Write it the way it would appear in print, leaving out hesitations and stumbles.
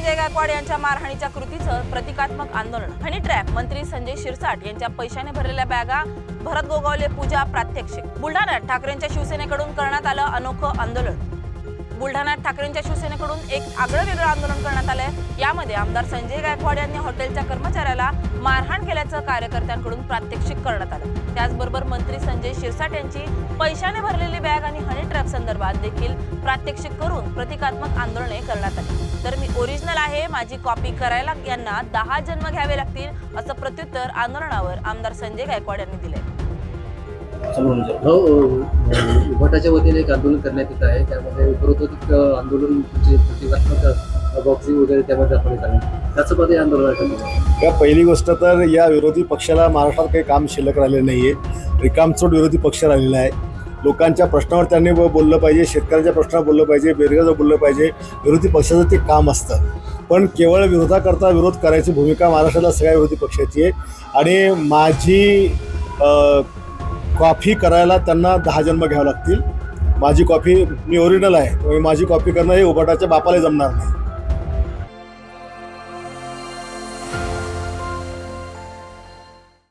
संजय गायकवाड यांच्या मारहाणीच्या कृतीचं प्रतिकात्मक आंदोलन। हनी ट्रॅप मंत्री संजय शिरसाट यांच्या पैशाने भरलेल्या बॅगा भरत गोगावले पूजा प्रात्यक्षिक। बुलढाण्यात ठाकरेंच्या शिवसेनेकडून करण्यात आलं अनोखं आंदोलन। बुलढाण्यात ठाकरेंच्या शिवसेनेकडून एक आगळं-वेगळं आंदोलन करण्यात आलंय। यामध्ये आमदार संजय गायकवाड यांनी हॉटेलच्या कर्मचाऱ्याला मारहाण केल्याचं कार्यकर्त्यांकडून प्रात्यक्षिक करण्यात आलं। त्याचबरोबर मंत्री संजय शिरसाट यांची पैशाने भरलेली बॅग आणि हनी ट्रॅप संदर्भात देखील प्रात्यक्षिक करून प्रतिकात्मक आंदोलने करण्यात आली। तर मी ओरिजिनल आहे, माझी कॉपी करायला यांना 10 जन्म घ्यावे लागतील असं प्रत्युत्तर आंदोलनावर आमदार संजय गायकवाड यांनी दिले। उभाटाच्या वतीने एक आंदोलन करण्यात येत आहे, त्यामध्ये उपरोक्त आंदोलन प्रतिकात्मक बॉक्सिंग वगैरे त्यामध्ये दाखवण्यात आले। त्यासोबत आंदोलन या पहिली गोष्ट तर या विरोधी पक्षाला महाराष्ट्रात काही काम शिल्लक राहिलेलं नाहीये। रिकामचोट विरोधी पक्ष राहिलेला आहे। लोकांच्या प्रश्नावर त्यांनी बोललं पाहिजे, शेतकऱ्यांच्या प्रश्नावर बोललं पाहिजे, बेरोजगार बोललं पाहिजे। विरोधी पक्षाचं ते काम असतं, पण केवळ विरोधाकरता विरोध करायची भूमिका महाराष्ट्राला सगळ्या विरोधी पक्षाची आहे। आणि माझी कॉपी करायला त्यांना 10 जन्म घ्यावे लागतील। माझी कॉपी, मी ओरिजिनल आहे, माझी कॉपी करणं हे उभाटाच्या बापाला जमणार नाही।